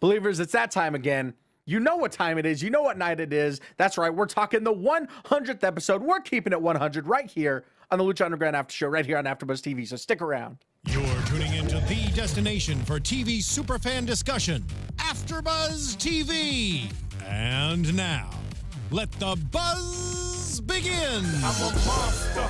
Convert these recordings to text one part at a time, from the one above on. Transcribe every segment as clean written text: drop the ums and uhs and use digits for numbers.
Believers, it's that time again. You know what time it is. You know what night it is. That's right. We're talking the 100th episode. We're keeping it 100 right here on the Lucha Underground After Show, right here on AfterBuzz TV. So stick around. You're tuning into the destination for TV superfan discussion, AfterBuzz TV. And now, let the buzz begin. I'm a monster.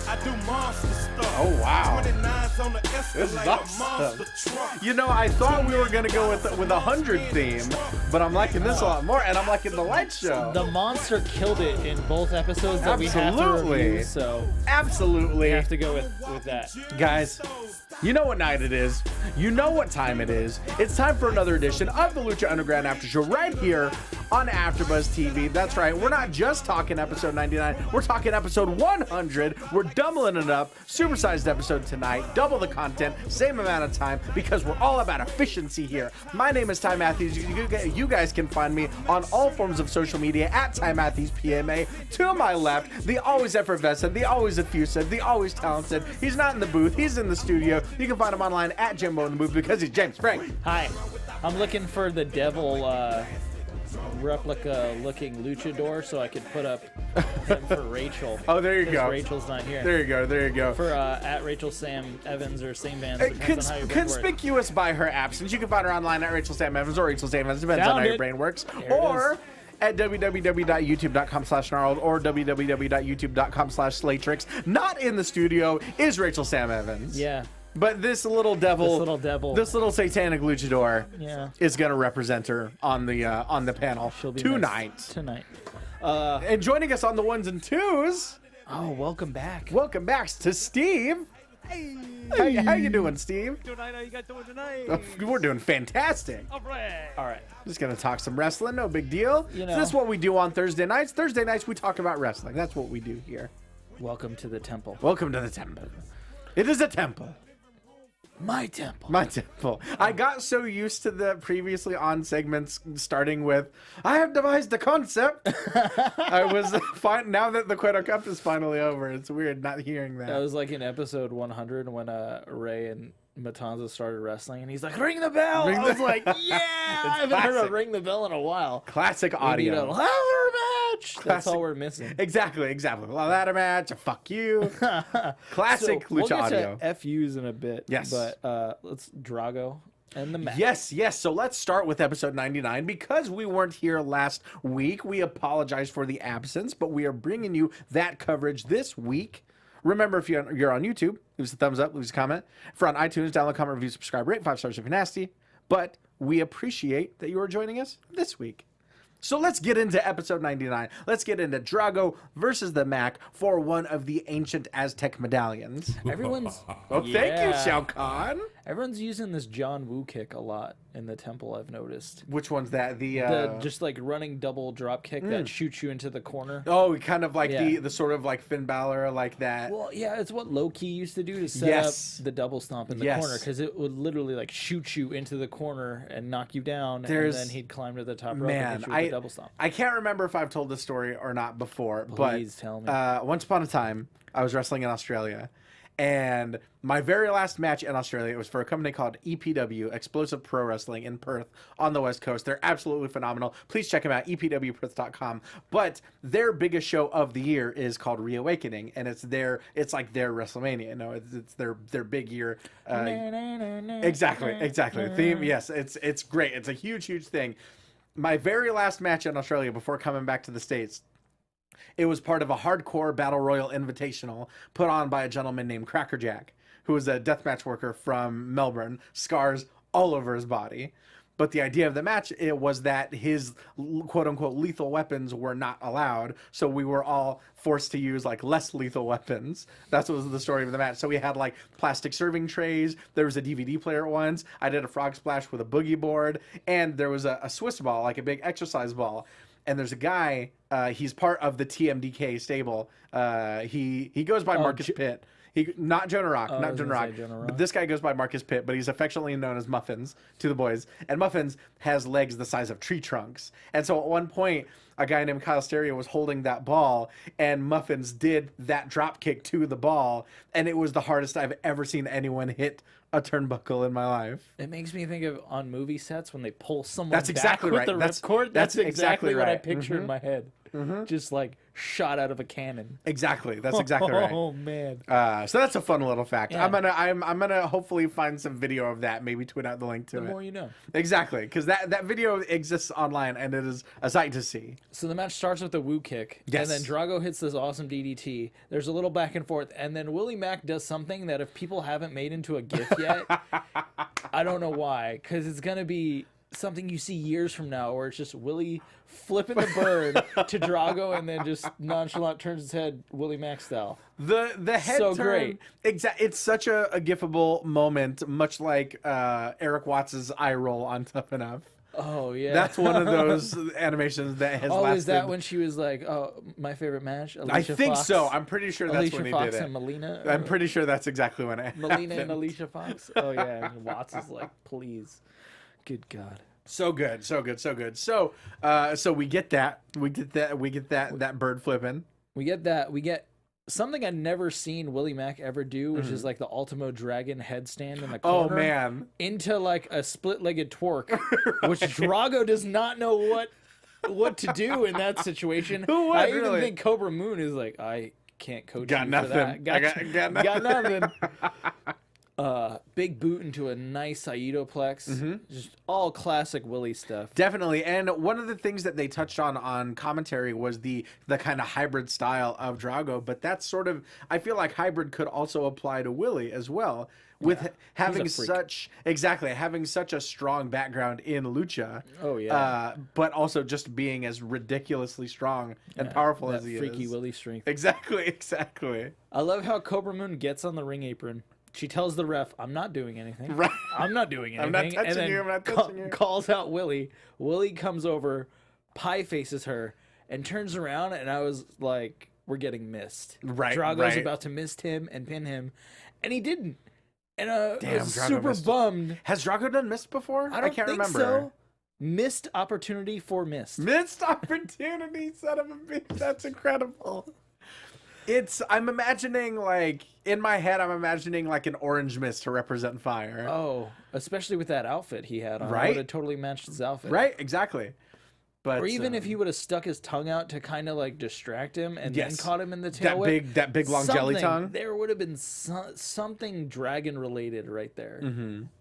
I do monster stuff. Oh, wow. 29's on the This is escalator, awesome. monster truck. You know, I thought we were going to go with a 100 theme, but I'm liking this a lot more, and I'm liking the light show. The monster killed it in both episodes that we have to Absolutely. review, so Absolutely. we have to go with that. Guys, you know what night it is. You know what time it is. It's time for another edition of the Lucha Underground After Show right here on AfterBuzz TV. That's right. We're not just talking episode 99. We're talking episode 100. We're doubling it up. Supersized episode tonight. Double the content. Same amount of time because we're all about efficiency here. My name is Ty Matthews. You guys can find me on all forms of social media at Ty Matthews PMA. To my left, the always effervescent, the always effusive, the always talented. He's not in the booth. He's in the studio. You can find him online at Jimbo in the Booth because he's James Franck. Hi, I'm looking for the devil replica looking luchador so I could put up him for Rachel. Oh, there you go. Rachel's not here. There you go. There you go. For at Rachel Sam Evans or Sam Vans. Depends on how your brain works. Conspicuous by her absence. You can find her online at Rachel Sam Evans or Rachel Sam Evans. Depends on how your brain works. Or at www.youtube.com/gnarled or www.youtube.com/slaytricks. Not in the studio is Rachel Sam Evans. Yeah. But this little devil, this little satanic luchador, is gonna represent her on the panel tonight. And joining us on the ones and twos. Oh, welcome back. Welcome back to Steve. Hey. How you doing, Steve? Tonight, how you guys doing tonight? We're doing fantastic. All right. All right. Just gonna talk some wrestling, no big deal. You know. This is what we do on Thursday nights. Thursday nights we talk about wrestling. That's what we do here. Welcome to the temple. Welcome to the temple. It is a temple. My temple. My temple. I got so used to the previously on segments starting with, I have devised a concept. I was fine now that the Cuero Cup is finally over. It's weird not hearing that. That was like in episode 100 when Rey and Matanza started wrestling, and he's like, "Ring the bell!" I was like, "Yeah, I haven't heard a ring the bell in a while." Classic audio. We need a ladder match. That's all we're missing. Exactly. Ladder match. Fuck you. Classic So, lucha we'll audio. get to FUs in a bit. Yes. But let's Drago and the match. Yes. So let's start with episode 99. Because we weren't here last week, we apologize for the absence, but we are bringing you that coverage this week. Remember, if you're on YouTube, leave us a thumbs up, leave us a comment. If you're on iTunes, download, comment, review, subscribe, rate 5 stars if you're nasty. But we appreciate that you are joining us this week. So let's get into episode 99. Let's get into Drago versus the Mac for one of the ancient Aztec medallions. Everyone's. Well, thank you, Shao Kahn. Everyone's using this John Woo kick a lot in the temple, I've noticed. Which one's that? The just like running double drop kick that shoots you into the corner. Oh, kind of like the sort of like Finn Balor, like that. Well, yeah, it's what Low Ki used to do to set up the double stomp in the corner, because it would literally like shoot you into the corner and knock you down, and then he'd climb to the top rope and hit you with the double stomp. I can't remember if I've told this story or not before, Please tell me. Once upon a time, I was wrestling in Australia. And my very last match in Australia, it was for a company called EPW, Explosive Pro Wrestling in Perth on the West Coast. They're absolutely phenomenal. Please check them out, epwperth.com. But their biggest show of the year is called Reawakening, and it's like their WrestleMania. You know, it's their big year. Exactly. Theme, yes, it's great. It's a huge thing. My very last match in Australia before coming back to the States, it was part of a hardcore battle royal invitational put on by a gentleman named Crackerjack, who was a deathmatch worker from Melbourne, scars all over his body. But the idea of the match, it was that his quote-unquote lethal weapons were not allowed, so we were all forced to use like less lethal weapons. That was the story of the match. So we had like plastic serving trays, there was a DVD player once, I did a frog splash with a boogie board, and there was a Swiss ball, like a big exercise ball. And there's a guy He's part of the TMDK stable. He goes by Marcus Pitt. Not Jonah Rock, not Jonah Rock. But this guy goes by Marcus Pitt, but he's affectionately known as Muffins to the boys. And Muffins has legs the size of tree trunks. And so at one point, a guy named Kyle Stereo was holding that ball, and Muffins did that drop kick to the ball, and it was the hardest I've ever seen anyone hit a turnbuckle in my life. It makes me think of on movie sets when they pull someone That's exactly back right. with the ripcord. That's exactly what right. I picture in my head. Just like shot out of a cannon. Exactly. That's exactly right. Oh man. So that's a fun little fact. Yeah. I'm gonna hopefully find some video of that. Maybe tweet out the link to it. The more you know. Exactly, because that video exists online and it is a sight to see. So the match starts with a woo kick, Yes. and then Drago hits this awesome DDT. There's a little back and forth, and then Willie Mack does something that if people haven't made into a GIF yet, I don't know why, because it's gonna be something you see years from now, where it's just Willie flipping the bird to Drago, and then just nonchalant turns his head Willie Mack style. The head So turn, great. It's such a gifable moment, much like Eric Watts's eye roll on Tough Enough. Oh yeah, That's one of those animations that has lasted. Is that when she was like, "Oh, my favorite match"? Alicia I think Fox? so. I'm pretty sure that's Alicia when he Fox did it. and Melina. I'm pretty sure that's exactly when it Melina happened. and Alicia Fox. Oh yeah, and Watts is like, "Please, good God." So good, so good, so good. So we get that. We get that bird flipping. We get that. We get something I'd never seen Willie Mack ever do, which is like the Ultimo Dragon headstand in the corner. Oh man. Into like a split-legged twerk, which Drago does not know what to do in that situation. Who would, I even really? think Cobra Moon is like, I can't coach Got you nothing. for that. I got nothing. Got nothing. Big boot into a nice Aidoplex. Just all classic Willie stuff. Definitely. And one of the things that they touched on commentary was the kind of hybrid style of Drago, but that's sort of, I feel like hybrid could also apply to Willie as well. With having such a strong background in lucha. Oh yeah. But also just being as ridiculously strong and powerful as he is. Freaky Willie strength. Exactly. I love how Cobra Moon gets on the ring apron. She tells the ref, "I'm not doing anything. Right. I'm not doing anything." I'm not touching and then you. I'm not touching you. Calls out Willie. Willie comes over, pie faces her, and turns around. And I was like, "We're getting missed." Right. Drago's about to miss him and pin him, and he didn't. And I Damn, was Drago super missed. bummed. Has Drago done missed before? I can't think remember. so. Missed opportunity for missed. Missed opportunity, son of a bitch. That's incredible. I'm imagining, like, in my head, I'm imagining, like, an orange mist to represent fire. Oh, especially with that outfit he had on. Right? Would have totally matched his outfit. Right, exactly. But Or even if he would have stuck his tongue out to kind of like distract him and Yes. then caught him in the tail whip. that big long jelly Something. tongue. There would have been something dragon related right there.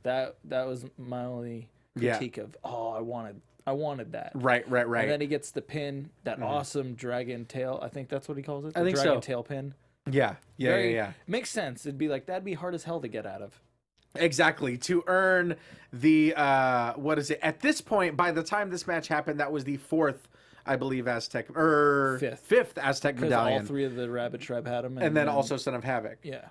That was my only critique of. Oh, I wanted that. Right. And then he gets the pin, that awesome dragon tail. I think that's what he calls it. I think dragon so. tail pin. Yeah. Makes sense. It'd be like that'd be hard as hell to get out of. Exactly. To earn the what is it? At this point, by the time this match happened, that was the fourth, I believe, Aztec fifth Aztec Because medallion. all three of the Rabbit Tribe had him, and then also Son of Havoc. Yeah.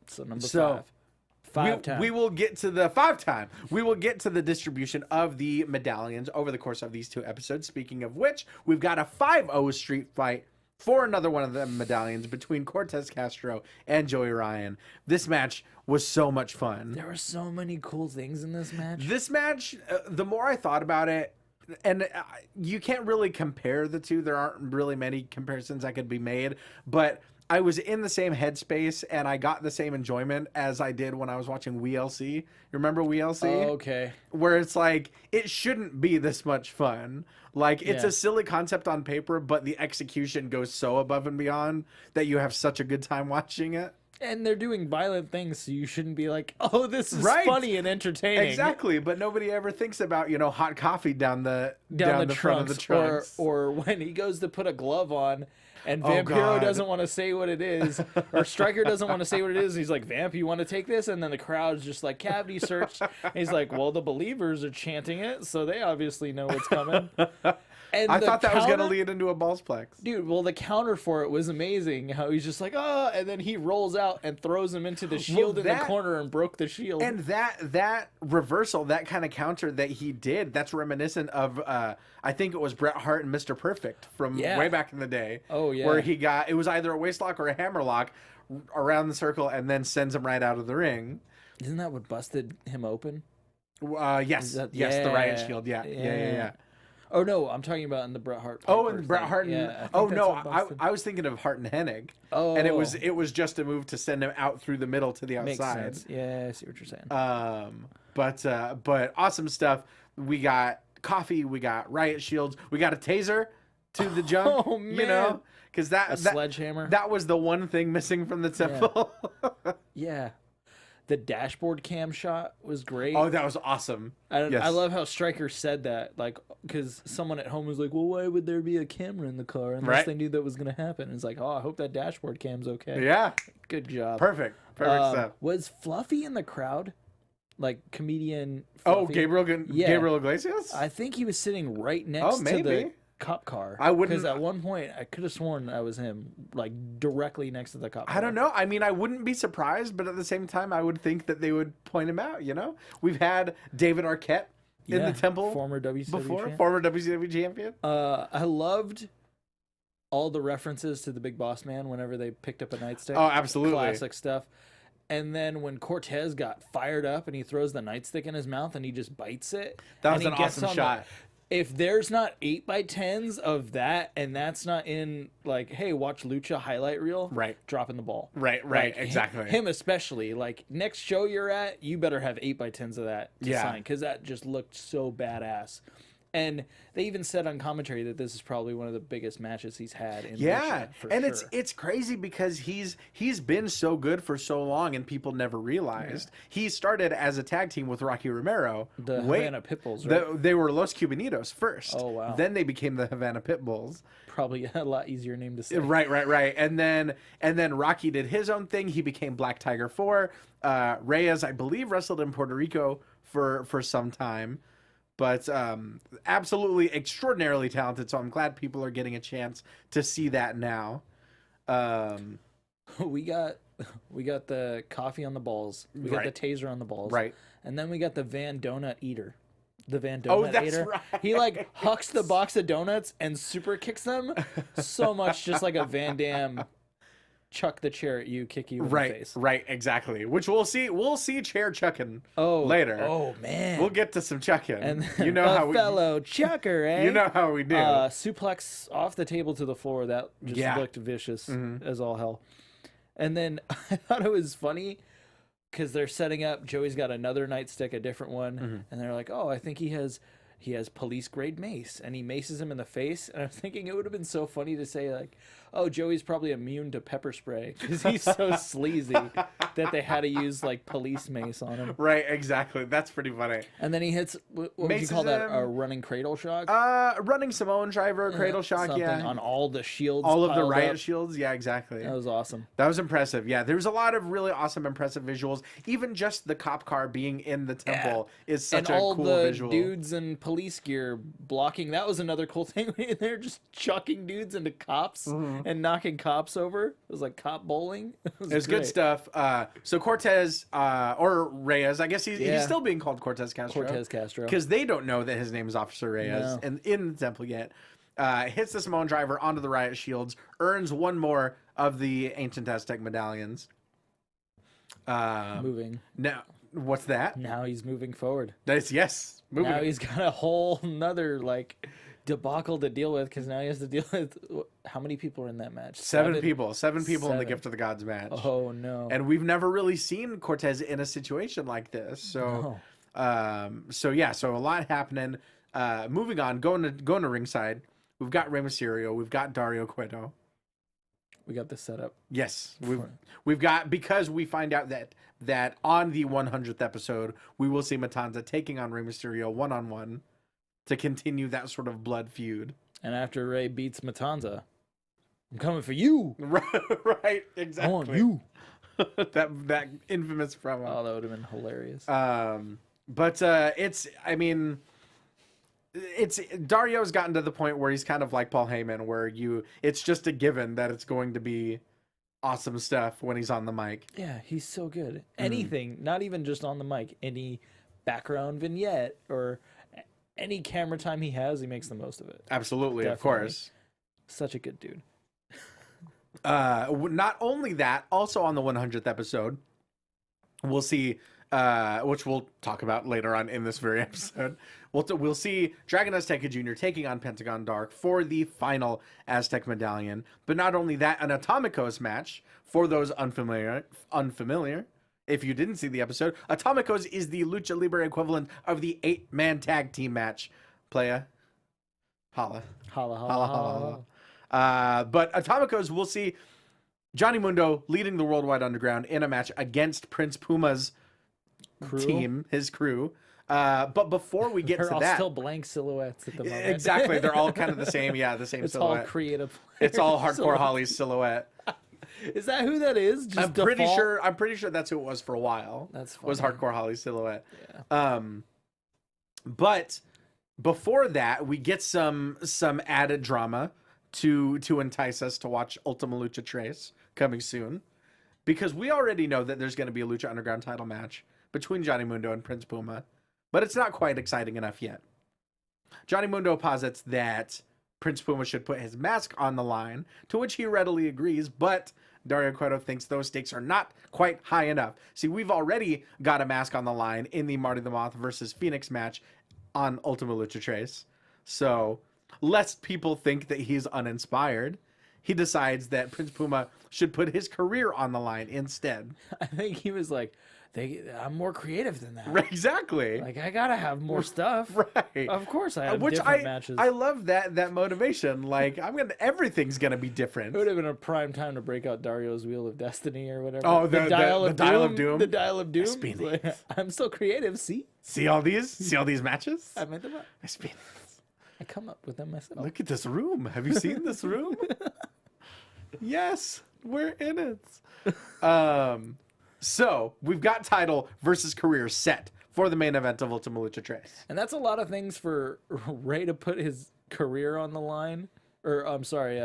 So number five. We will get to the 5-time. We will get to the distribution of the medallions over the course of these two episodes. Speaking of which, we've got a 5-0 street fight for another one of the medallions between Cortez Castro and Joey Ryan. This match was so much fun. There were so many cool things in this match. This match, the more I thought about it, and you can't really compare the two. There aren't really many comparisons that could be made, but I was in the same headspace and I got the same enjoyment as I did when I was watching WeLC. You remember WeLC? Oh, okay. Where it's like, it shouldn't be this much fun. Like, it's a silly concept on paper, but the execution goes so above and beyond that you have such a good time watching it. And they're doing violent things, so you shouldn't be like, oh, this is funny and entertaining. Exactly, but nobody ever thinks about, hot coffee down the front of the trunks. trunks. Or when he goes to put a glove on and Vampiro doesn't want to say what it is, or Stryker doesn't want to say what it is. And he's like, Vamp, you want to take this? And then the crowd's just like, cavity search. And he's like, well, the believers are chanting it, so they obviously know what's coming. And I the thought that was going to counter- lead into a ballsplex. Dude, well, the counter for it was amazing. How he's just like, oh, and then he rolls out and throws him into the shield in the corner and broke the shield. And that reversal, that kind of counter that he did, that's reminiscent of, I think it was Bret Hart and Mr. Perfect from way back in the day. Oh, yeah. Where it was either a waistlock or a hammerlock around the circle and then sends him right out of the ring. Isn't that what busted him open? Yes. The riot shield. Yeah. Oh no, I'm talking about in the Bret Hart. Oh, and Bret Hart. Yeah, Oh no, I was thinking of Hart and Hennig. Oh, and it was just a move to send him out through the middle to the makes outside. sense. Yeah, I see what you're saying. But awesome stuff. We got coffee. We got riot shields. We got a taser to the junk. Oh man, you know, because that sledgehammer. That was the one thing missing from the temple. Yeah. The dashboard cam shot was great. Oh, that was awesome. I love how Stryker said that, like, because someone at home was like, well, why would there be a camera in the car unless they knew that was going to happen? And it's like, oh, I hope that dashboard cam's okay. Yeah. Good job. Perfect stuff. Was Fluffy in the crowd? Like, comedian Fluffy? Fluffy? Gabriel Iglesias? I think he was sitting right next to the cop car. I wouldn't, because at one point I could have sworn that was him, like directly next to the cop car. I don't know. I mean, I wouldn't be surprised, but at the same time, I would think that they would point him out. You know, we've had David Arquette in the temple, former WCW champion. I loved all the references to the Big Boss Man whenever they picked up a nightstick. Oh, absolutely, classic stuff. And then when Cortez got fired up and he throws the nightstick in his mouth and he just bites it. That was an awesome shot. If there's not 8x10s of that, and that's not in, like, hey, watch Lucha highlight reel, dropping the ball. Right, like, exactly. Him especially. Like, next show you're at, you better have 8x10s of that to sign, because that just looked so badass. And they even said on commentary that this is probably one of the biggest matches he's had in Lucha, for and sure. it's crazy because he's been so good for so long and people never realized. He started as a tag team with Rocky Romero. The Havana Pitbulls, right? They were Los Cubanitos first. Oh, wow. Then they became the Havana Pitbulls. Probably a lot easier name to say. Right. And then Rocky did his own thing. He became Black Tiger 4. Reyes, I believe, wrestled in Puerto Rico for some time. But absolutely extraordinarily talented, so I'm glad people are getting a chance to see that now. We got the coffee on the balls. We got the taser on the balls. Right. And then we got the Van Donut Eater. The Van Donut Eater. Right. He like hucks the box of donuts and super kicks them so much, just like a Van Damme chuck the chair at you, kick you in the face. Right, exactly. Which we'll see chair chucking later. Oh man. We'll get to some chucking. And you know how fellow chucker, eh? You know how we do. Suplex off the table to the floor. That just looked vicious as all hell. And then I thought it was funny because they're setting up. Joey's got another nightstick, a different one, and they're like, "Oh, I think he has police grade mace," and he maces him in the face. And I'm thinking it would have been so funny to say like, "Oh, Joey's probably immune to pepper spray because he's so sleazy that they had to use like police mace on him." Right, exactly. That's pretty funny. And then he hits what would you call that? A running cradle shock? Running Samoan driver, cradle shock, on all the shields, all of the riot up. shields. Yeah, exactly. That was awesome. That was impressive. Yeah, there was a lot of really awesome, impressive visuals. Even just the cop car being in the temple is such a cool visual. And all the dudes in police gear blocking. That was another cool thing. They're just chucking dudes into cops and knocking cops over. It was like cop bowling. It was good stuff. So Cortez or Reyes, I guess he's still being called Cortez Castro. Because they don't know that his name is Officer Reyes and in the temple yet. Hits the Samoan driver onto the riot shields, earns one more of the ancient Aztec medallions. Moving. Now, what's that? Now he's moving forward. Moving. Now he's got a whole nother like debacle to deal with because now he has to deal with how many people are in that match? Seven people in the Gift of the Gods match. Oh no! And we've never really seen Cortez in a situation like this. So, so a lot happening. Moving on, going to ringside. We've got Rey Mysterio. We've got Dario Cueto. We got this set up. Yes, we've got, because we find out that on the 100th episode we will see Matanza taking on Rey Mysterio 1-on-1 to continue that sort of blood feud. And after Rey beats Matanza, I'm coming for you. Right, exactly. I want you. that infamous promo. Oh, that would have been hilarious. But it's, I mean, it's Dario's gotten to the point where he's kind of like Paul Heyman, where it's just a given that it's going to be awesome stuff when he's on the mic. Yeah, he's so good. Anything, not even just on the mic, any background vignette or any camera time he has, he makes the most of it. Absolutely, Definitely. Of course. Such a good dude. Not only that, also on the 100th episode, we'll see, which we'll talk about later on in this very episode. We'll see Dragon Azteca Jr. taking on Pentagon Dark for the final Aztec medallion. But not only that, an Atomicos match for those unfamiliar. If you didn't see the episode, Atomicos is the Lucha Libre equivalent of the 8-man tag team match. Playa. Holla. Holla, holla, holla. But Atomicos, we'll see Johnny Mundo leading the Worldwide Underground in a match against Prince Puma's team, his crew. But before we get They're to all that, still blank silhouettes at the moment. exactly, they're all kind of the same. Yeah, the same It's silhouette. all creative. It's all Hardcore Holly's silhouette. Is that who that is? Just I'm pretty default? sure that's who it was for a while. That's was funny. Hardcore Holly's silhouette. Yeah. But before that, we get some added drama to entice us to watch Ultima Lucha Tres coming soon, because we already know that there's going to be a Lucha Underground title match between Johnny Mundo and Prince Puma, but it's not quite exciting enough yet. Johnny Mundo posits that Prince Puma should put his mask on the line, to which he readily agrees, but Dario Cueto thinks those stakes are not quite high enough. See, we've already got a mask on the line in the Marty the Moth versus Phoenix match on Ultima Lucha Tres. So, lest people think that he's uninspired, he decides that Prince Puma should put his career on the line instead. I think he was like, I'm more creative than that. Right, exactly. Like, I gotta have more stuff. Right. Of course I have Which different matches. I love that motivation. Like, everything's gonna be different. It would have been a prime time to break out Dario's Wheel of Destiny or whatever. Oh, the Dial of Doom. The Dial of Doom. Spinning. Like, I'm so creative, see? See all these matches? I made them up. Spinning. I come up with them myself. Look at this room. Have you seen this room? Yes, we're in it. So we've got title versus career set for the main event of Ultima Lucha Tres. And that's a lot of things for Rey to put his career on the line. Or, I'm sorry,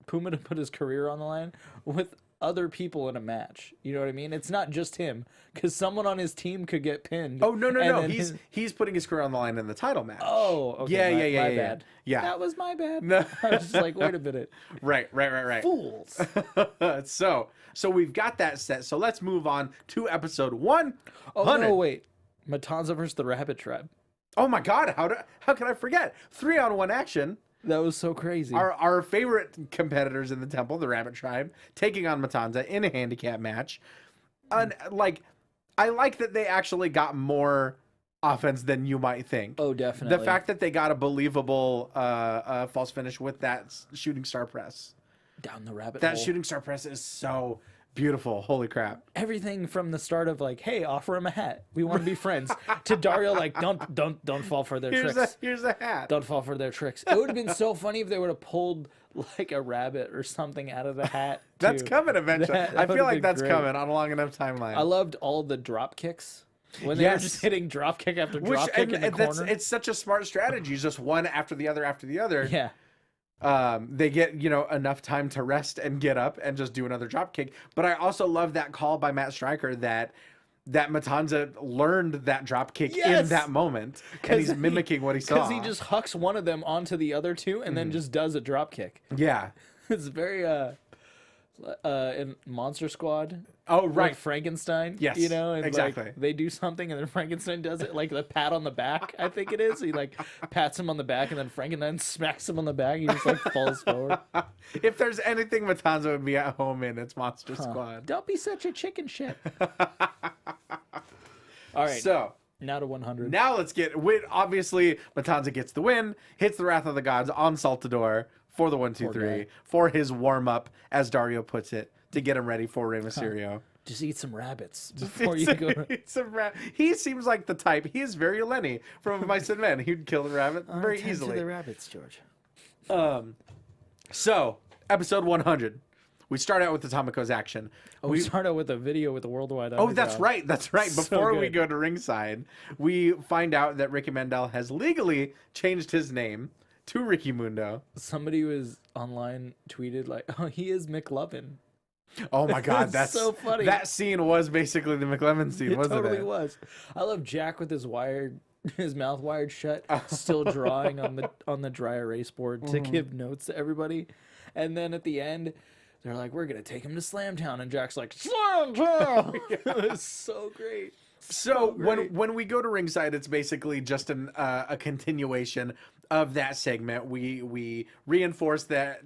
Puma to put his career on the line with other people in a match. You know what I mean? It's not just him, because someone on his team could get pinned. Oh, no. then He's putting his career on the line in the title match. Oh, okay. Yeah, my bad. Yeah. That was my bad. No. I was just like, wait a minute. Right. Fools. So we've got that set. So let's move on to episode 100. Oh, no, wait. Matanza versus the Rabbit Tribe. Oh my God. How can I forget? 3-on-1 action. That was so crazy. Our favorite competitors in the temple, the Rabbit Tribe, taking on Matanza in a handicap match. And I like that they actually got more offense than you might think. Oh, definitely. The fact that they got a believable false finish with that shooting star press. Down the rabbit That hole. shooting star press is so beautiful. Holy crap. Everything from the start of like, hey, offer him a hat. We want to be friends. To Dario, like, don't fall for their tricks. Here's a hat. Don't fall for their tricks. It would have been so funny if they would have pulled like a rabbit or something out of the hat. That's too. coming eventually. That I would feel have like been that's great. coming on a long enough timeline. I loved all the drop kicks. When they were just hitting drop kick after drop kick in the corner. It's such a smart strategy, just one after the other after the other. Yeah. They get, enough time to rest and get up and just do another drop kick. But I also love that call by Matt Stryker that Matanza learned that drop kick in that moment, and he's mimicking what he saw. Because he just hucks one of them onto the other two and then just does a drop kick. Yeah. It's very in Monster Squad. Oh, right. Like Frankenstein. Yes, and exactly. like, they do something and then Frankenstein does it, like the pat on the back, I think it is. He like pats him on the back and then Frankenstein smacks him on the back. He just like falls forward. If there's anything Matanza would be at home in, it's Monster Squad. Don't be such a chicken shit. All right. So now to 100. now let's get obviously Matanza gets the win, hits the Wrath of the Gods on Saltador for the 1-2-3 for his warm up, as Dario puts it, to get him ready for Rey Mysterio. Just eat some rabbits before you go. He seems like the type. He is very Lenny from Mice and Men. He'd kill the rabbit very Tend easily. to the rabbits, George. So, episode 100. we start out with the Atomico's action. We start out with a video with the Worldwide Underground. Oh, that's right. That's right. So Before we good. go to ringside, we find out that Ricky Mandel has legally changed his name to Ricky Mundo. Somebody was online tweeted like, "Oh, he is McLovin." Oh my God, that's so funny. That scene was basically the McLevin scene, It wasn't totally it? was. I love Jack with his mouth wired shut, still drawing on the dry erase board to give notes to everybody. And then at the end, they're like, "We're gonna take him to Slamtown," and Jack's like, "Slamtown!" It was so great. So great. when we go to ringside, it's basically just a continuation of that segment. We reinforce that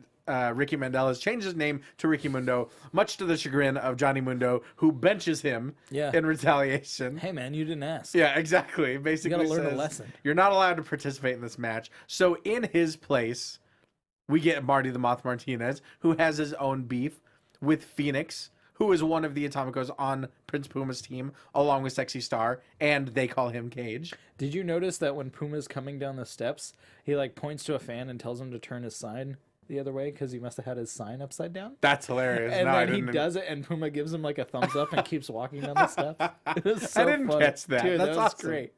Ricky Mandel has changed his name to Ricky Mundo, much to the chagrin of Johnny Mundo, who benches him in retaliation. Hey man, you didn't ask. Yeah, exactly. Basically, learn a says, lesson. You're not allowed to participate in this match. So in his place, we get Marty the Moth Martinez, who has his own beef with Phoenix, who is one of the Atomicos on Prince Puma's team, along with Sexy Star, and they call him Cage. Did you notice that when Puma's coming down the steps, he like points to a fan and tells him to turn his sign the other way because he must have had his sign upside down? That's hilarious. And No, I then he didn't- does it, and Puma gives him like a thumbs up and keeps walking down the steps. It was so I didn't funny. catch that. Dude, That's that was awesome. great.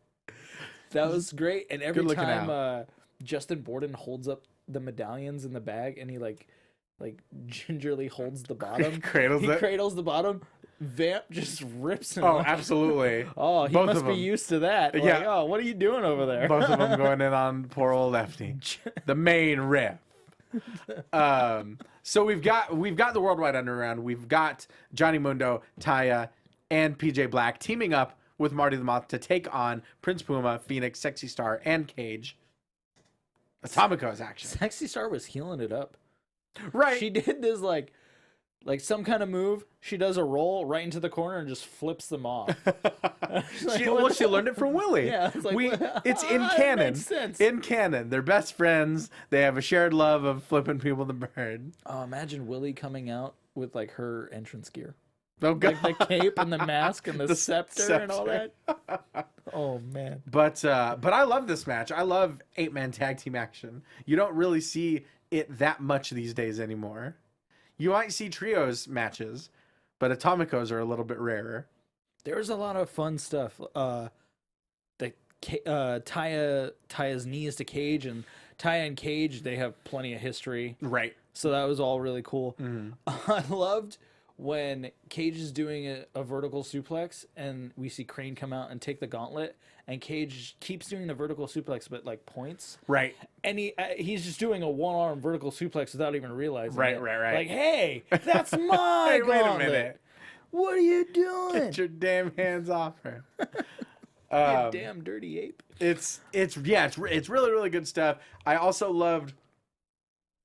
That was great. And every looking time Justin Borden holds up the medallions in the bag, and he like gingerly holds the bottom, Cradles he it. cradles the bottom. Vamp just rips him. Oh, off. absolutely. Oh, he Both must of be them. used to that. Like, Yeah. oh, what are you doing over there? Both of them going in on poor old Lefty. The main rip. So we've got the Worldwide Underground. We've got Johnny Mundo, Taya, and PJ Black teaming up with Marty the Moth to take on Prince Puma, Phoenix, Sexy Star, and Cage. Atomico's action. Sexy Star was healing it up. Right. She did this like some kind of move. She does a roll right into the corner and just flips them off. She learned it from Willie. Yeah, it's like, it's in it canon. makes sense. In canon. They're best friends. They have a shared love of flipping people the bird. Oh, imagine Willie coming out with like her entrance gear. Oh, God. Like the cape and the mask and the, The scepter and all scepter. that. Oh man. But I love this match. I love 8-man tag team action. You don't really see it that much these days anymore. You might see trios matches, but Atomicos are a little bit rarer. There's a lot of fun stuff. Taya's knees to Cage, and Taya and Cage, they have plenty of history. Right. So that was all really cool. I loved when Cage is doing a vertical suplex and we see Crane come out and take the gauntlet, and Cage keeps doing the vertical suplex but like points. Right. And he's just doing a one-arm vertical suplex without even realizing Right, it. right. Like, hey, that's my Hey, wait a gauntlet. minute. What are you doing? Get your damn hands off her. You damn dirty ape. It's really, really good stuff. I also loved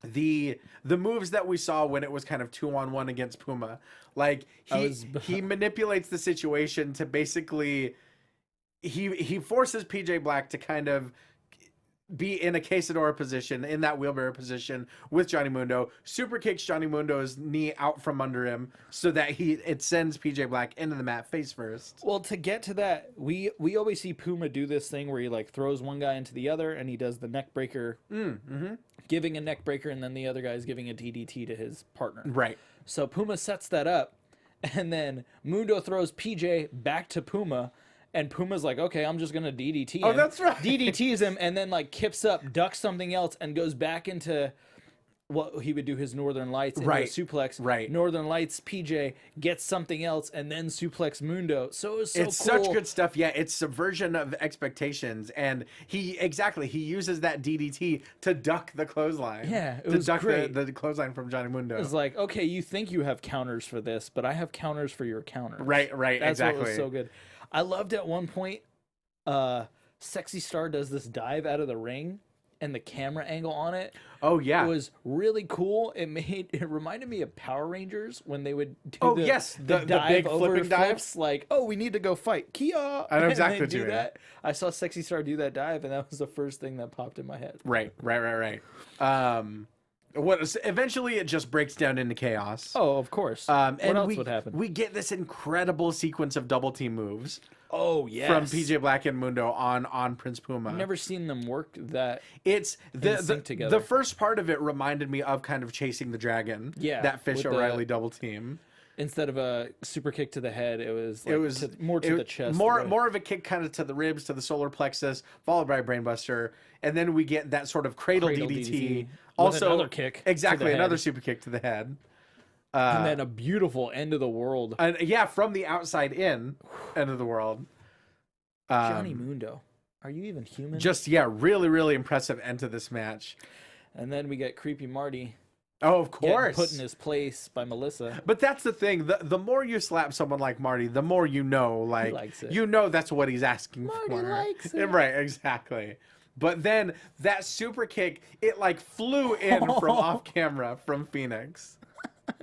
the moves that we saw when it was kind of 2-on-1 against Puma. Like he manipulates the situation to basically he forces PJ Black to kind of be in a quesadora position, in that wheelbarrow position with Johnny Mundo, super kicks Johnny Mundo's knee out from under him so that it sends PJ Black into the mat face first. Well, to get to that, we always see Puma do this thing where he like throws one guy into the other and he does the neck breaker, giving a neck breaker, and then the other guy's giving a DDT to his partner. Right. So Puma sets that up, and then Mundo throws PJ back to Puma, and Puma's like, okay, I'm just gonna DDT him. Oh, that's right. DDTs him, and then like kips up, ducks something else, and goes back into what he would do his Northern Lights into a suplex. Right. Northern Lights PJ gets something else, and then suplex Mundo. So it was so It's cool. such good stuff. Yeah, it's subversion of expectations, and he uses that DDT to duck the clothesline. Yeah, it to was duck great. the clothesline from Johnny Mundo. It's like, okay, you think you have counters for this, but I have counters for your counters. Right, That's exactly. what was so good. I loved at one point, Sexy Star does this dive out of the ring, and the camera angle on it. Oh yeah, It was really cool. It reminded me of Power Rangers when they would do Oh, the, yes, the the dive big over flipping flips, dives. like, oh, we need to go fight Kia. I know And exactly they what you do mean. that. I saw Sexy Star do that dive, and that was the first thing that popped in my head. right. Eventually it just breaks down into chaos. Oh, of course. And what else we, would happen? We get this incredible sequence of double team moves Oh, yes. from PJ Black and Mundo on Prince Puma. I've never seen them work that. It's sync together. the first part of it reminded me of kind of Chasing the Dragon. Yeah, That Fish with O'Reilly double team. Instead of a super kick to the head, it was more to the chest. More of a kick kind of to the ribs, to the solar plexus, followed by a brainbuster, and then we get that sort of cradle DDT. With Also, another kick. Exactly, to the another head. super kick to the head. And then a beautiful end of the world. And yeah, from the outside in, end of the world. Johnny Mundo. Are you even human? Really, really impressive end to this match. And then we get Creepy Marty. Oh, of Getting course. put in his place by Melissa. But that's the thing. The more you slap someone like Marty, the more you know, like, likes it. you know that's what he's asking Marty for. likes it. Right, exactly. But then that super kick, it like flew in from off camera from Phoenix.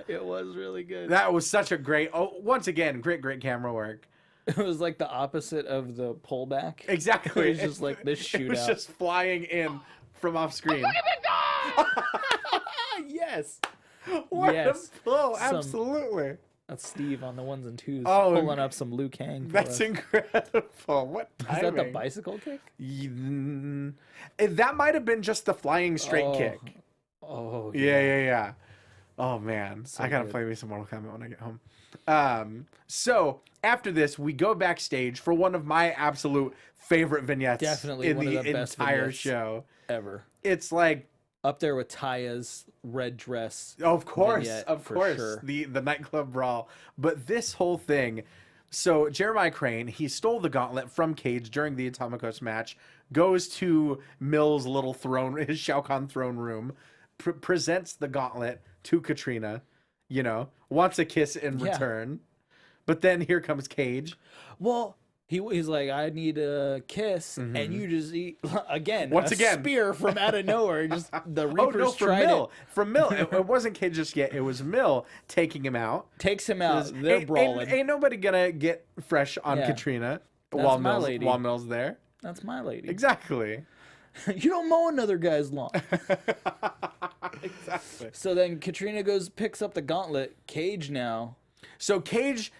It was really good. That was such a great, once again, great camera work. It was like the opposite of the pullback. Exactly. It was just like this shootout. It was just flying in from off screen. Yes. What Yes. a pull, Some- absolutely. That's Steve on the ones and twos Oh, pulling up some Liu Kang. For That's us. incredible. What Is timing. that the bicycle kick? That might have been just the flying straight Oh. kick. Oh, Yeah. Oh man, I gotta good. play me some Mortal Kombat when I get home. So after this, we go backstage for one of my absolute favorite vignettes. Definitely in one of the the best entire vignettes. show. Ever. It's like, Up there with Taya's red dress. of course, vignette, for sure. the nightclub brawl. But this whole thing. So Jeremiah Crane, he stole the gauntlet from Cage during the Atomicos match. Goes to Mill's little throne, his Shao Kahn throne room. Presents the gauntlet to Katrina, wants a kiss in Yeah. return. But then here comes Cage. Well, he's like, I need a kiss, and you just eat again. Once a again. spear from out of nowhere. Just the Oh, Reaper's no, from trident Mill. From Mill. It wasn't Cage just yet. It was Mill taking him out. takes him out. They're Ain't- brawling. Ain't nobody gonna get fresh on Yeah. Katrina That's while my lady. Mill's there. That's my lady. Exactly. You don't mow another guy's lawn. Exactly. So then Katrina picks up the gauntlet. Cage now. So Cage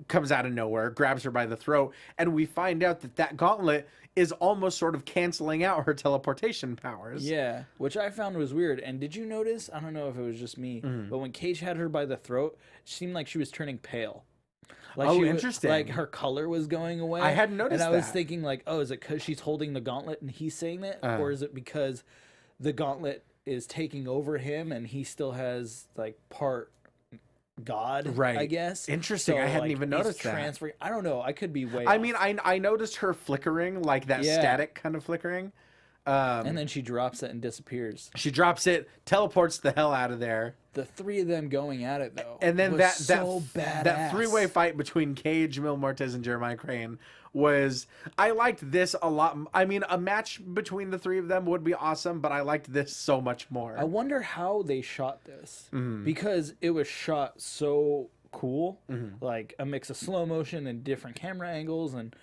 comes out of nowhere, grabs her by the throat, and we find out that gauntlet is almost sort of canceling out her teleportation powers. Yeah, which I found was weird. And did you notice? I don't know if it was just me, but when Cage had her by the throat, it seemed like she was turning pale. Like Oh, she interesting. Like her color was going away. I hadn't noticed And I was that. thinking like, oh, is it because she's holding the gauntlet and he's saying that, or is it because the gauntlet is taking over him and he still has like part God, Right. I guess. Interesting. I hadn't like, even he's noticed that. transferring. I don't know. I could be way. I off. mean, I noticed her flickering, like that Yeah. static kind of flickering. And then she drops it and disappears. She drops it, teleports the hell out of there. The three of them going at it though, And then was that so badass. that three-way fight between Cage, Mil Muertes, and Jeremiah Crane was, I liked this a lot. I mean, a match between the three of them would be awesome, but I liked this so much more. I wonder how they shot this Mm-hmm. because it was shot so cool, Mm-hmm. like a mix of slow motion and different camera angles and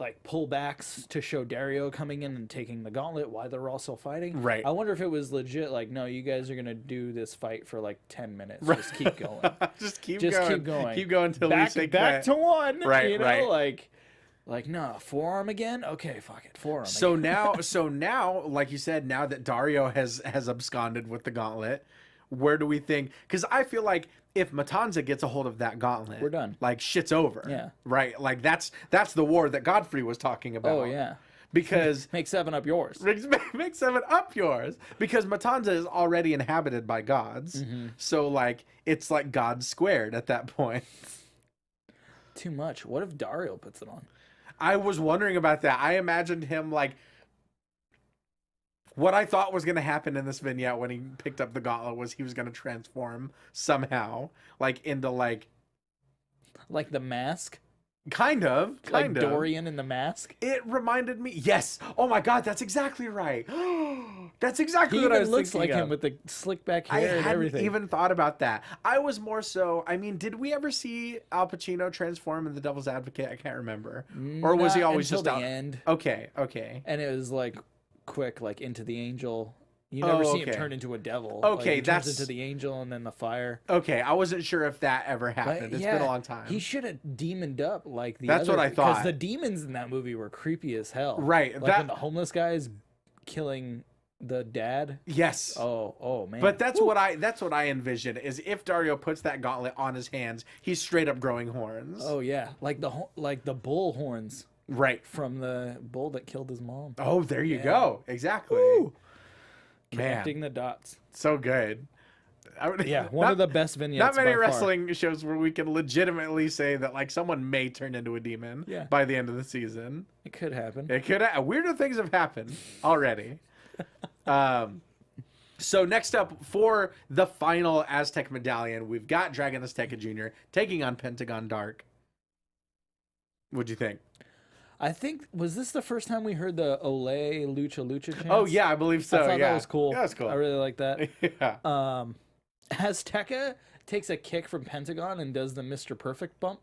like pullbacks to show Dario coming in and taking the gauntlet while they're also fighting. Right. I wonder if it was legit. Like, no, you guys are gonna do this fight for like 10 minutes. Right. Just keep going. Just keep Just going. keep going. Keep going until we back say back quit. to one. Right, You know, right. like no forearm again. Okay, fuck it, forearm. So again. now, like you said, now that Dario has absconded with the gauntlet, where do we think? Because I feel like if Matanza gets a hold of that gauntlet, We're done. Like shit's over. Yeah. Right. Like that's the war that Godfrey was talking about. Oh yeah. Because Make 7 Up yours. make 7 up yours, because Matanza is already inhabited by gods. Mm-hmm. So like it's like God squared at that point. Too much. What if Dario puts it on? I was wondering about that. I imagined him like what I thought was going to happen in this vignette when he picked up the gauntlet was he was going to transform somehow, like into like Like the mask? kind of. Like Dorian in the mask? It reminded me. Yes. Oh my God, that's exactly right. That's exactly He what I even was looks thinking like him of. with the slick back I hair and hadn't everything. even thought about that. I was more so. I mean, did we ever see Al Pacino transform in The Devil's Advocate? I can't remember. Or was he Not always until just the out? end? Okay. And it was like quick, like Into the Angel. You never see him turn into a devil. Okay, he that's turns into the angel and then the fire. Okay, I wasn't sure if that ever happened. But, It's been a long time. He should have demoned up like the That's other, what I thought. because the demons in that movie were creepy as hell. Right, Like when the homeless guy is killing the dad. Yes. Oh man. But that's what I envision is if Dario puts that gauntlet on his hands, he's straight up growing horns. Oh yeah, like the bull horns Right. from the bull that killed his mom. Oh, there you go. Exactly. Woo! Man, Connecting the dots. so good. Yeah, one of the best vignettes. Not many by far. wrestling shows where we can legitimately say that like someone may turn into a demon by the end of the season. It could happen. It could. Weirder things have happened already. So next up for the final Aztec medallion, we've got Dragon Azteca Jr. taking on Pentagon Dark. What'd you think? I think, was this the first time we heard the Ole Lucha chants? Oh yeah, I believe so. I thought yeah, that was cool. Yeah, that was cool. I really like that. Yeah. Azteca takes a kick from Pentagon and does the Mr. Perfect bump.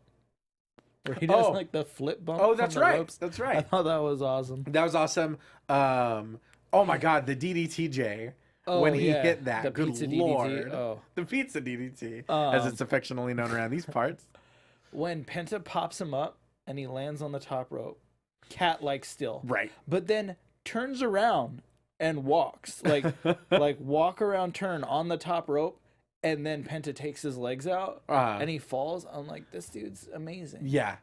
Where he does like the flip bump. Oh, from that's the right. ropes. That's I right. thought that was awesome. That was awesome. Oh my God, the DDTJ. Oh, when he yeah. hit that, The good pizza lord. DDT. Oh. The pizza DDT, as it's affectionately known around these parts. When Penta pops him up and he lands on the top rope, cat-like still. Right. But then turns around and walks. Like walk around turn on the top rope, and then Penta takes his legs out and he falls. I'm like, this dude's amazing. Yeah.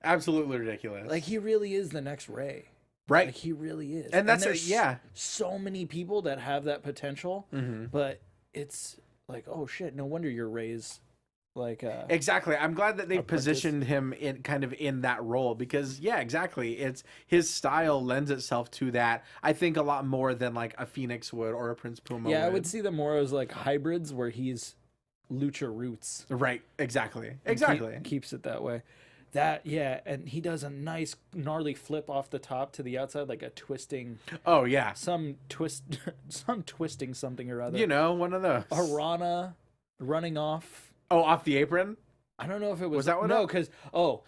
Absolutely ridiculous. Like, he really is the next Rey. Right. Like, he really is. And that's there's yeah. so many people that have that potential, but it's like, oh shit, no wonder you're Rey's like exactly. I'm glad that they've apprentice. positioned him in kind of in that role because yeah, exactly. It's his style lends itself to that. I think a lot more than like a Phoenix would or a Prince Puma Yeah, would. I would see them more as like hybrids where he's lucha roots. Right. Exactly. And Exactly. keeps it that way. That, yeah, and he does a nice gnarly flip off the top to the outside, like a twisting, Oh yeah. some twisting something or other. You know, one of those. Arana running off. Oh, off the apron? I don't know if it was that what no, it- because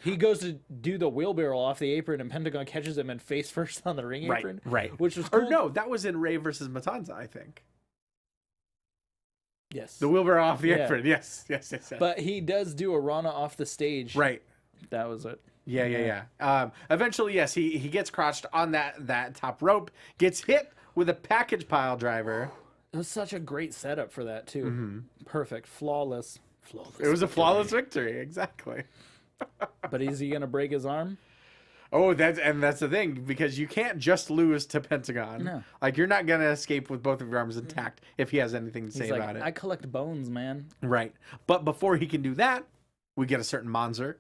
he goes to do the wheelbarrow off the apron, and Pentagon catches him and face first on the ring apron, Right. which was cool. Or no, that was in Rey versus Matanza, I think. Yes, The wheelbarrow off the Yeah. apron. Yes. but he does do a Rana off the stage. Right. That was it. Yeah. Eventually, yes, he gets crotched on that top rope, gets hit with a package pile driver. It was such a great setup for that too. Perfect, flawless. It was a flawless victory, exactly. But is he gonna break his arm? Oh, that's the thing because you can't just lose to Pentagon. No. Like you're not gonna escape with both of your arms intact if he has anything to say He's like, about it. I collect bones, man. Right. But before he can do that, we get a certain monster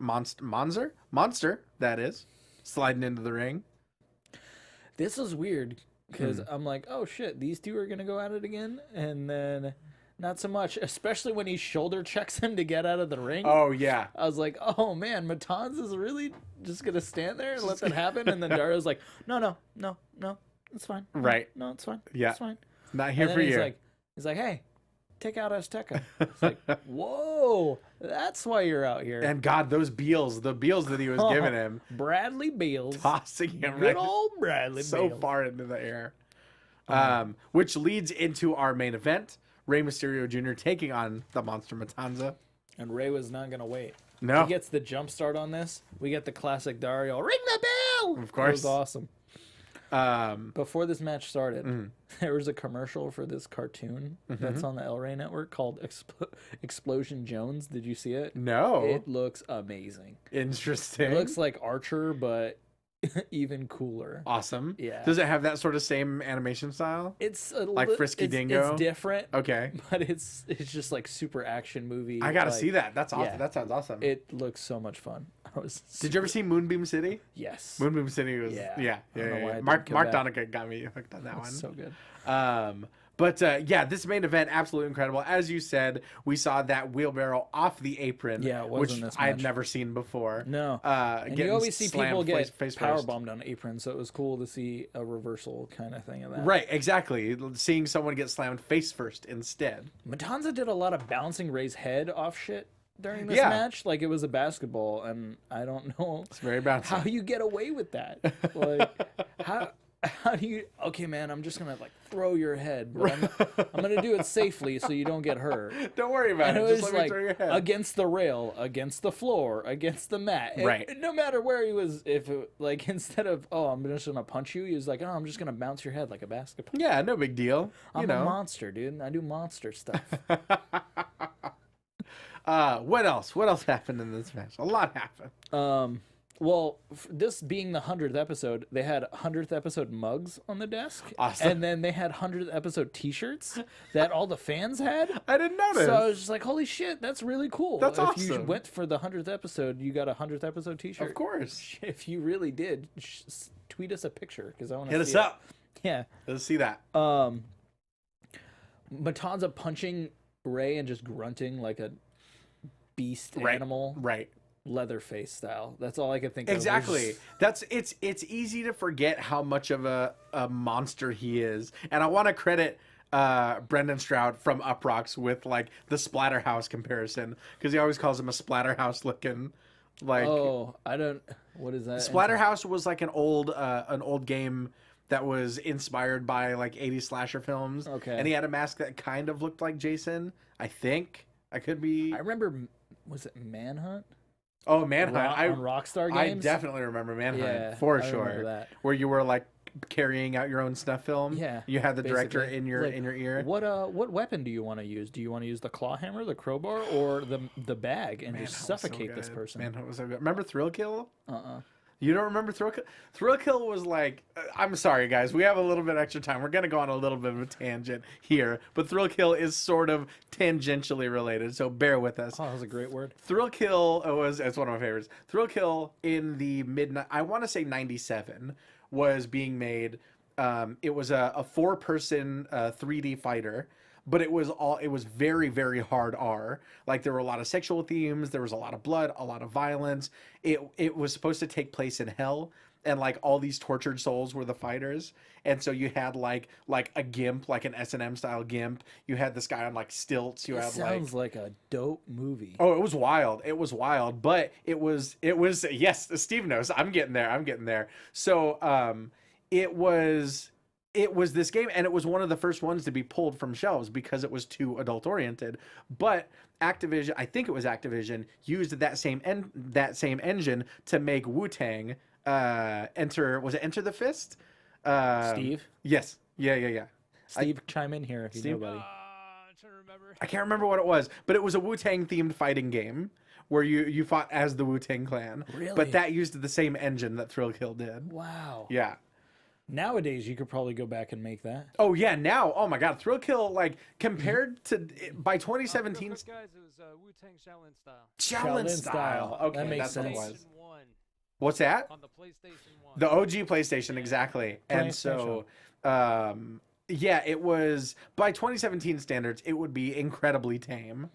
that is sliding into the ring. This is weird because I'm like, oh shit, these two are gonna go at it again, and then not so much. Especially when he shoulder checks him to get out of the ring. Oh yeah. I was like, oh man, Matanza's really just gonna stand there and let that happen, and then Dario's like, no, it's fine. Right. No, it's fine. Yeah. It's fine. Not here And then for he's you. like, hey, take out Azteca. It's like, whoa, that's why you're out here. And God, the beals that he was giving him, Bradley Beals. tossing him Good right old Bradley so Beals. far into the air. Which leads into our main event. Rey Mysterio Jr. taking on the Monster Matanza. And Rey was not going to wait. No. He gets the jump start on this. We get the classic Dario, ring the bell! Of course. It was awesome. Before this match started, there was a commercial for this cartoon that's on the Rey Network called Explosion Jones. Did you see it? No. It looks amazing. Interesting. It looks like Archer, but even cooler. awesome. Yeah. Does it have that sort of same animation style? It's a Like Frisky Dingo? It's different, Okay. but it's just like super action movie. I gotta like, see that. That's awesome. yeah. That sounds awesome. It looks so much fun. Did you ever see Moonbeam City? Yes. Moonbeam City was Yeah. yeah. I don't know why it Mark didn't come Donica got me hooked on that one. So good. But this main event absolutely incredible. As you said, we saw that wheelbarrow off the apron. Yeah, it was which in this I had match. never seen before. No. And getting you always see slammed people get face power first. bombed on aprons, so it was cool to see a reversal kind of thing of that. Right, exactly. Seeing someone get slammed face first instead. Matanza did a lot of bouncing Rey's head off shit during this Yeah. match, like it was a basketball, and I don't know It's very bouncy. how you get away with that. Like, how how do you? Okay, man, I'm just gonna like throw your head, but I'm gonna do it safely so you don't get hurt. Don't worry about And it. it Just was let me like throw your head. against the rail, against the floor, against the mat. Right. No matter where he was, if it, like instead of I'm just gonna punch you, he was like, I'm just gonna bounce your head like a basketball. Yeah, no big deal. I'm a monster, dude. I do monster stuff. What else? What else happened in this match? A lot happened. Well, this being the 100th episode, they had 100th episode mugs on the desk. Awesome. And then they had 100th episode t-shirts that all the fans had. I didn't notice. So I was just like, holy shit, that's really cool. That's If you awesome. went for the 100th episode, you got a 100th episode t-shirt. Of course. If you really did, tweet us a picture because I want to Hit see us up. Yeah. Let's see that. Matanza punching Rey and just grunting like a beast animal. Right. Leatherface style. That's all I could think Exactly. of. That's it's easy to forget how much of a monster he is. And I want to credit Brendan Stroud from Uprocks with like the Splatterhouse comparison because he always calls him a Splatterhouse looking like what is that? Splatterhouse was like an old game that was inspired by like 80s slasher films. Okay. And he had a mask that kind of looked like Jason, I think. I could be I remember, was it Manhunt? Oh, Manhunt. On Rockstar Games? I definitely remember Manhunt, Yeah, for I sure. remember that. Where you were like carrying out your own snuff film. Yeah, You had the director basically. in your ear. What weapon do you want to use? Do you want to use the claw hammer, the crowbar, or the bag and just Manhunt was so suffocate this good. person? Manhunt was so good. Remember Thrill Kill? Uh-uh. You don't remember Thrill Kill? Thrill Kill was like, I'm sorry, guys. We have a little bit extra time. We're going to go on a little bit of a tangent here. But Thrill Kill is sort of tangentially related, so bear with us. Oh, that was a great word. Thrill Kill it's one of my favorites. Thrill Kill in the I want to say 97 was being made. It was a 4-person 3D fighter, but it was very, very hard R. Like there were a lot of sexual themes, there was a lot of blood, a lot of violence. It was supposed to take place in hell, and like all these tortured souls were the fighters. And so you had like a gimp, like an S&M style gimp. You had this guy on like stilts. You had Sounds like a dope movie. Oh, it was wild. It was wild, but it was yes, Steve knows. I'm getting there. So it was this game, and it was one of the first ones to be pulled from shelves because it was too adult oriented. But Activision, I think it was Activision, used that same engine to make Wu-Tang Enter the Fist? Steve? Yes. Yeah. Steve, chime in here if you know, buddy. I'm trying to remember. I can't remember what it was, but it was a Wu-Tang themed fighting game where you fought as the Wu-Tang Clan. Really? But that used the same engine that Thrill Kill did. Wow. Yeah. Nowadays, you could probably go back and make that. Oh yeah, now, oh my God, Thrill Kill, like compared to by 2017, Real quick, guys, it was Wu-Tang Shaolin style. Shaolin style. Okay, That makes that's what it sense. was. PlayStation 1, What's that? on the PlayStation 1. The OG PlayStation, exactly. And so, yeah, it was by 2017 standards, it would be incredibly tame.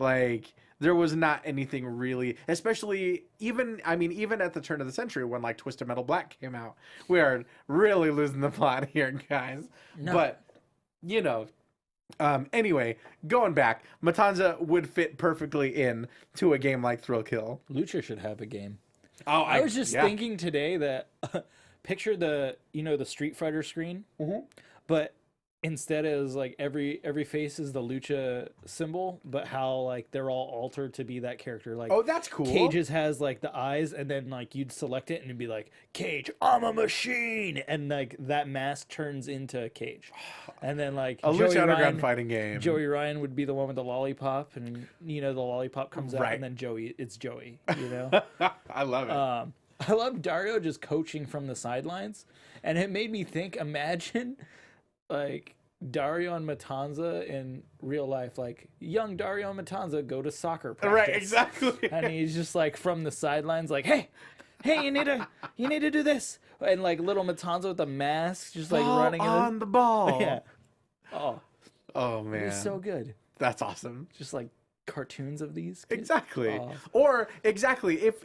Like there was not anything really, especially even at the turn of the century when like Twisted Metal Black came out. We are really losing the plot here, guys. No. But anyway, going back, Matanza would fit perfectly in to a game like Thrill Kill. Lucha should have a game. Oh, I was just thinking today that picture the Street Fighter screen, but instead it was like every face is the Lucha symbol, but how like they're all altered to be that character. Like, oh, that's cool. Cage's has like the eyes, and then like you'd select it and it'd be like, Cage, I'm a machine, and like that mask turns into Cage, and then like A Joey Lucha Underground Ryan, fighting game. Joey Ryan would be the one with the lollipop, and the lollipop comes out, Right. and then it's Joey. You know. I love it. I love Dario just coaching from the sidelines, and it made me think, imagine like Dario and Matanza in real life, like young Dario and Matanza go to soccer practice. Right, exactly. And he's just like from the sidelines like, hey, you need to do this. And like little Matanza with the mask just like Ball running on the ball. Yeah. Oh, Oh it man. was so good. That's awesome. Just like cartoons of these kids. Exactly. Oh. Or exactly, if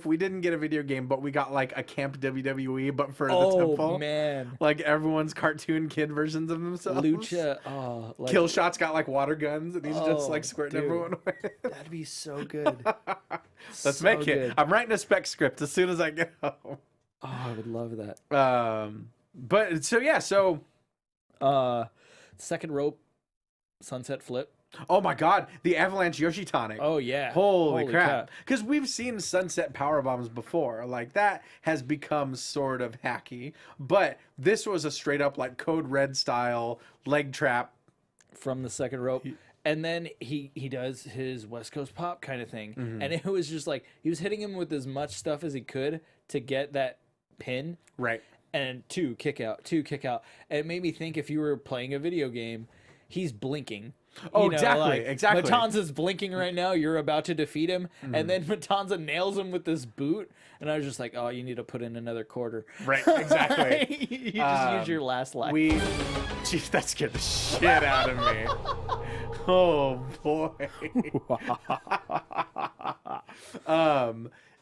we didn't get a video game, but we got like a Camp WWE, but for the temple. Oh man. Like everyone's cartoon kid versions of themselves. Lucha. Oh, like, Kill Shot's got like water guns and he's just like squirting dude. everyone away. That'd be so good. Let's make it. I'm writing a spec script as soon as I get home. I would love that. But so yeah, so Second rope, sunset flip. oh my god, the Avalanche Yoshitonic. Oh yeah. Holy crap. Because we've seen sunset power bombs before. Like that has become sort of hacky. But this was a straight up like Code Red style leg trap. From the second rope. And then he does his West Coast pop kind of thing. And it was just like he was hitting him with as much stuff as he could to get that pin. Right. And two kick out. And it made me think if you were playing a video game, he's blinking. Oh, You know, exactly, like, exactly. Matanza's blinking right now. You're about to defeat him. And then Matanza nails him with this boot. And I was just like, oh, you need to put in another quarter. Right, exactly. You just use your last life. Jeez, that scared the shit out of me. Oh boy.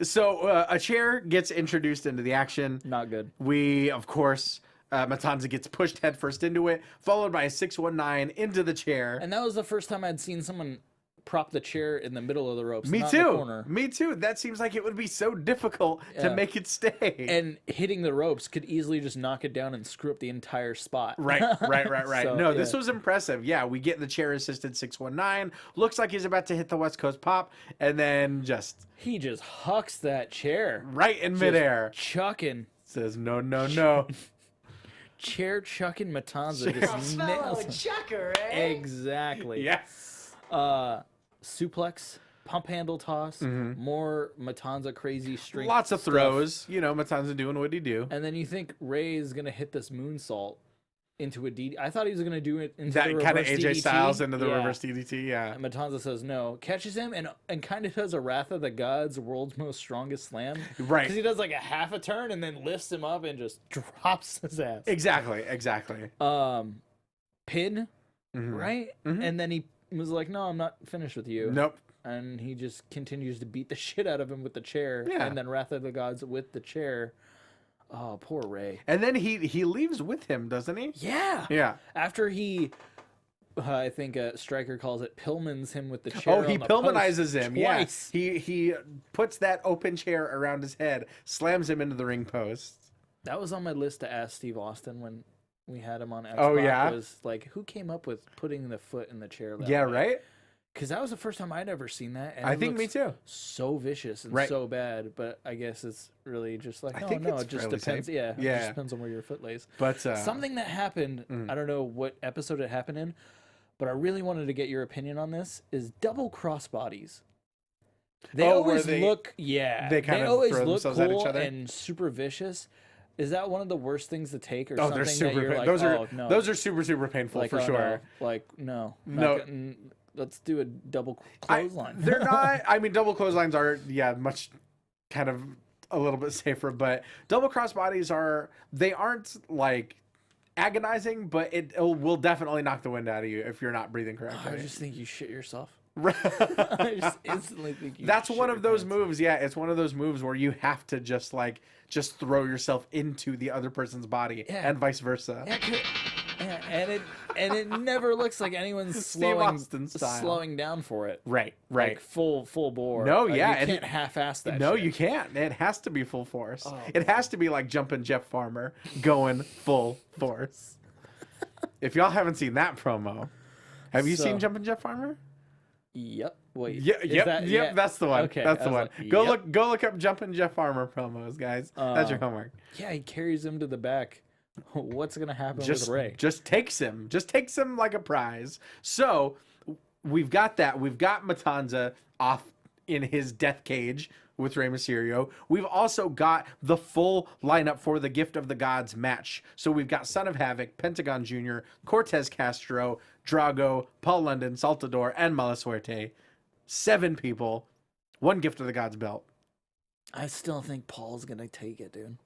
So a chair gets introduced into the action. Not good. We, of course, Matanza gets pushed headfirst into it, followed by a 619 into the chair. And that was the first time I'd seen someone prop the chair in the middle of the ropes. Me not in too. the corner. Me too. That seems like it would be so difficult to make it stay. And hitting the ropes could easily just knock it down and screw up the entire spot. Right. So, No, yeah. this was impressive. Yeah, we get the chair assisted 619. Looks like he's about to hit the West Coast pop, and then He just hucks that chair. right in midair Chucking. says no, no, no. Chair chucking Matanza just nails him. Chucker, eh? Exactly. Yes. Suplex, pump handle toss, more Matanza crazy strength. Lots of stuff. throws. You know, Matanza doing what he do. And then you think Rey is gonna hit this moonsault into a DDT. I thought he was gonna do it into That the kind of reverse AJ DDT. Styles into the Yeah. reverse DDT. Yeah. And Matanza says no, catches him, and kind of does a Wrath of the Gods, world's most strongest slam. Right. Because he does like a half a turn and then lifts him up and just drops his ass. Exactly. Pin, right? And then he was like, no, I'm not finished with you. Nope. And he just continues to beat the shit out of him with the chair. Yeah. And then Wrath of the Gods with the chair. Oh, poor Rey. And then he leaves with him, doesn't he? Yeah. Yeah. After he, I think Stryker calls it, Pillmans him with the chair. Oh, he on the Pillmanizes post him. twice. Yeah. He puts that open chair around his head, slams him into the ring post. That was on my list to ask Steve Austin when we had him on Xbox. Oh, yeah? Was like, who came up with putting the foot in the chair? Yeah, right? Because that was the first time I'd ever seen that. And I it think me looks too. So vicious and Right. so bad, but I guess it's really just like, I no, think no, it's it just fairly depends. safe. Yeah, it Yeah. just depends on where your foot lays. But Something that happened, I don't know what episode it happened in, but I really wanted to get your opinion on this, is double crossbodies. They Oh, where always they- look, yeah. they kind of always throw look themselves at each cool other? and super vicious. Is that one of the worst things to take, or oh, something they're super. that you're Pain- like, those are oh, no. those are super painful like, for oh, sure. No. Like, no. No. Let's do a double clothesline. They're not. I mean, double clotheslines are much kind of a little bit safer, but double crossbodies aren't like agonizing, but it will definitely knock the wind out of you if you're not breathing correctly. I just think you shit yourself. Right. I just instantly think you That's shit one your of those pants. moves. Yeah, it's one of those moves where you have to just throw yourself into the other person's body Yeah. and vice versa. Yeah, and it never looks like anyone's Steve Austin style. slowing down for it. Right. Like full bore. No, yeah, You and can't half-ass that. No, shit. you can't. It has to be full force. Oh, it has to be like jumping Jeff Farmer going full force. If y'all haven't seen that promo, have you So- seen Jumpin' Jeff Farmer? Yep. Wait. Yeah, is yep, that- yep. yeah. That's the one. Okay, That's I the was one. like, Go yep. look up Jumpin' Jeff Farmer promos, guys. That's your homework. Yeah, he carries him to the back. What's gonna happen with Rey? Just takes him like a prize. So we've got that. We've got Matanza off in his death cage with Rey Mysterio. We've also got the full lineup for the Gift of the Gods match. So we've got Son of Havoc, Pentagon Jr., Cortez Castro, Drago, Paul London, Saltador, and Mala Suerte. 7 people, 1 Gift of the Gods belt. I still think Paul's gonna take it, dude.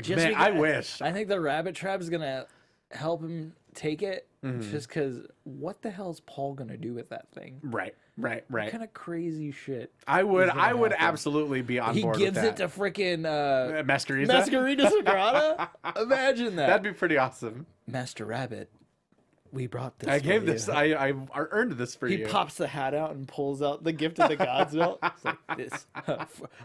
Man, I wish. I think the Rabbit Trap is gonna help him take it, Mm-hmm. just because what the hell is Paul gonna do with that thing? Right. What kind of crazy shit? I would gonna happen. happen? Be on He board gives with it that. to freaking Masquerita? Masquerita Sagrada. Imagine that. That'd be pretty awesome. Master Rabbit We brought this. I gave for this. you." I earned this for He you. pops the hat out and pulls out the gift of the gods belt. It's like this,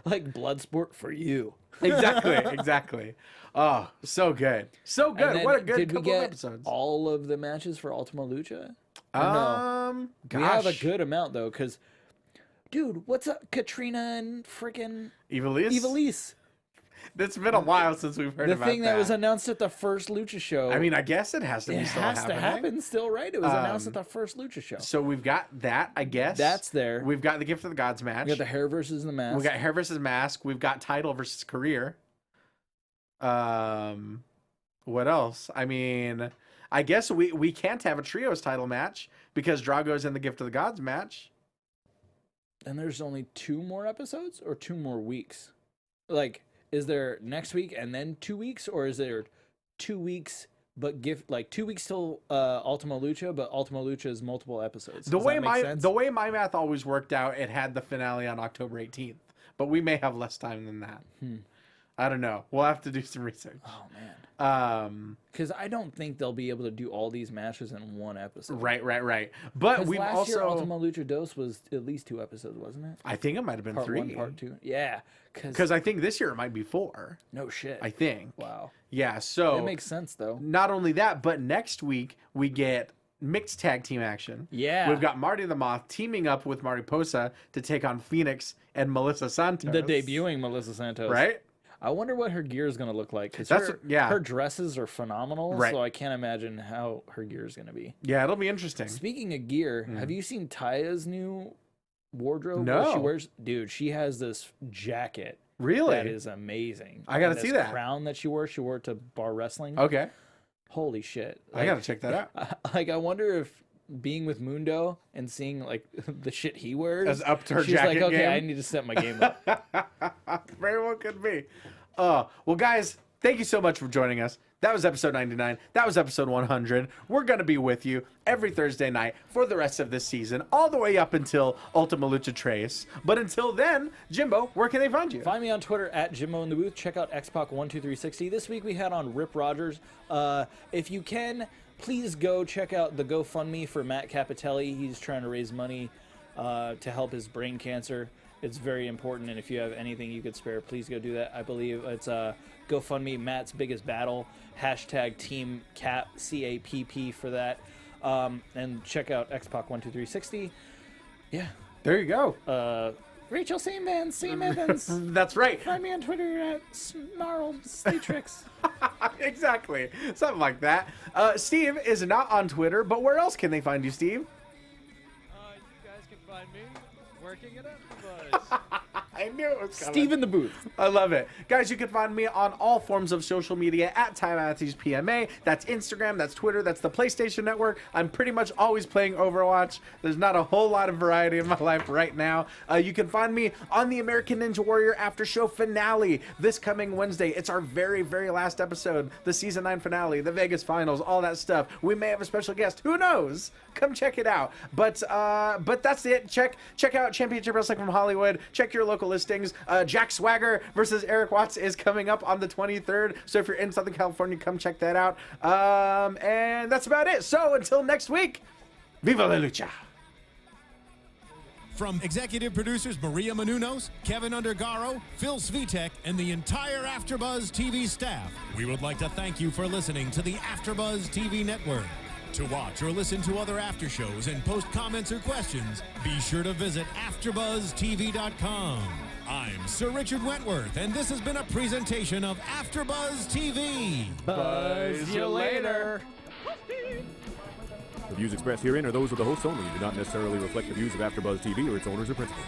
like Bloodsport for you. Exactly. Oh, so good. So And good. then What a good did we couple of get episodes. all of the matches for Ultima Lucha? Or no? Gosh. We have a good amount though, because, dude, what's up, Katrina and freaking Evilise? Evilise? It's been a while since we've heard The about thing that was announced at the first Lucha show. I mean, I guess it has to be it still has happening. to happen still, right? It was announced at the first Lucha show. So we've got that, I guess. That's there. We've got the Gift of the Gods match. We got the hair versus the mask. We got hair versus mask. We've got title versus career. What else? I mean, I guess we can't have a trios title match because Drago's in the Gift of the Gods match. And there's only 2 more episodes or 2 more weeks? Like, is there next week and then 2 weeks, or is there 2 weeks but 2 weeks till Ultima Lucha, but Ultima Lucha is multiple episodes? The way my math always worked out, it had the finale on October 18th, but we may have less time than that. I don't know. We'll have to do some research. Oh man. Because I don't think they'll be able to do all these matches in one episode. Right. But we've last also year Ultima Lucha Dos was at least 2 episodes, wasn't it? I think it might have been Part 3. 1, Part 2. Yeah. Because I think this year it might be 4. No shit. I think. Wow. Yeah. So It makes sense though. not only that, but next week we get mixed tag team action. Yeah. We've got Marty the Moth teaming up with Mariposa to take on Phoenix and Melissa Santos. The debuting Melissa Santos. Right? I wonder what her gear is going to look like. Because yeah. her dresses are phenomenal. Right. So I can't imagine how her gear is going to be. Yeah, it'll be interesting. Speaking of gear, have you seen Taya's new wardrobe? No. Where she wears, dude, she has this jacket. Really? That is amazing. I gotta And see this that. crown that she wore to bar wrestling. Okay. Holy shit. I got to check that out. I wonder if being with Mundo and seeing like the shit he wears As up to her she's jacket like, okay, game? I need to set my game up. Very well could be. Well, guys, thank you so much for joining us. That was episode 99. That was episode 100. We're going to be with you every Thursday night for the rest of this season, all the way up until Ultima Lucha Trace. But until then, Jimbo, where can they find you? Find me on Twitter at Jimbo in the Booth. Check out XPac12360. This week we had on Rip Rogers. If you can, please go check out the GoFundMe for Matt Capitelli. He's trying to raise money to help his brain cancer. It's very important, and if you have anything you could spare, please go do that. I believe it's GoFundMe Matt's Biggest Battle, hashtag Team Cap, CAPP for that. And check out XPac12360. Yeah. There you go. Rachel Same Evans. That's right. Find me on Twitter at Snarl Statrix. Exactly. Something like that. Steve is not on Twitter, but where else can they find you, Steve? You guys can find me working at AfterBuzz. I knew it was coming. Steve in the Booth. I love it. Guys, you can find me on all forms of social media at Time Matthews PMA. That's Instagram, that's Twitter, that's the PlayStation Network. I'm pretty much always playing Overwatch. There's not a whole lot of variety in my life right now. You can find me on the American Ninja Warrior After Show finale this coming Wednesday. It's our very, very last episode, the Season 9 finale, the Vegas Finals, all that stuff. We may have a special guest. Who knows? Come check it out. But that's it. Check out Championship Wrestling from Hollywood. Check your local listings. Jack Swagger versus Eric Watts is coming up on the 23rd. So if you're in Southern California, come check that out. And that's about it. So until next week, Viva la Lucha. From executive producers Maria Menounos, Keven Undergaro, Phil Svitek, and the entire AfterBuzz TV staff, we would like to thank you for listening to the AfterBuzz TV network. To watch or listen to other after shows and post comments or questions, be sure to visit AfterBuzzTV.com. I'm Sir Richard Wentworth, and this has been a presentation of AfterBuzz TV. Buzz you later. The views expressed herein are those of the hosts only and do not necessarily reflect the views of AfterBuzz TV or its owners or principals.